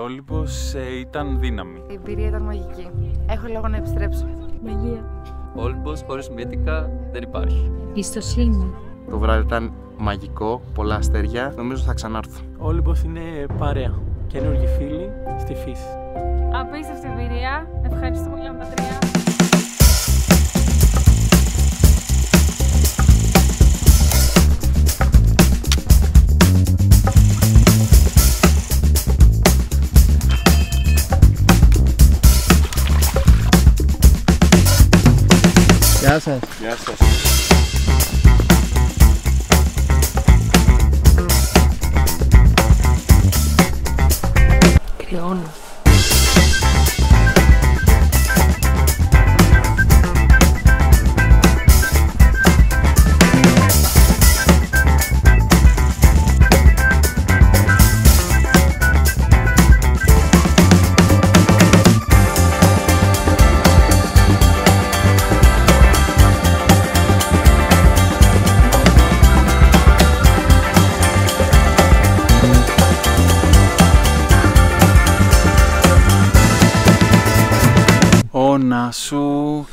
Ο Όλυμπος ήταν δύναμη. Η εμπειρία ήταν μαγική. Έχω λόγο να επιστρέψω. Μαγεία. Ο Όλυμπος χωρίς μύτικα δεν υπάρχει. Πιστοσύνη. Το βράδυ ήταν μαγικό, πολλά αστέρια. Νομίζω θα ξανάρθω. Ο Όλυμπος είναι παρέα. Καινούργιοι φίλοι στη φύση. Απίστευτη εμπειρία. Ευχαριστώ πολύ από τα τρία. Γεια σας. Γεια σας. Κρυώνω. Να σου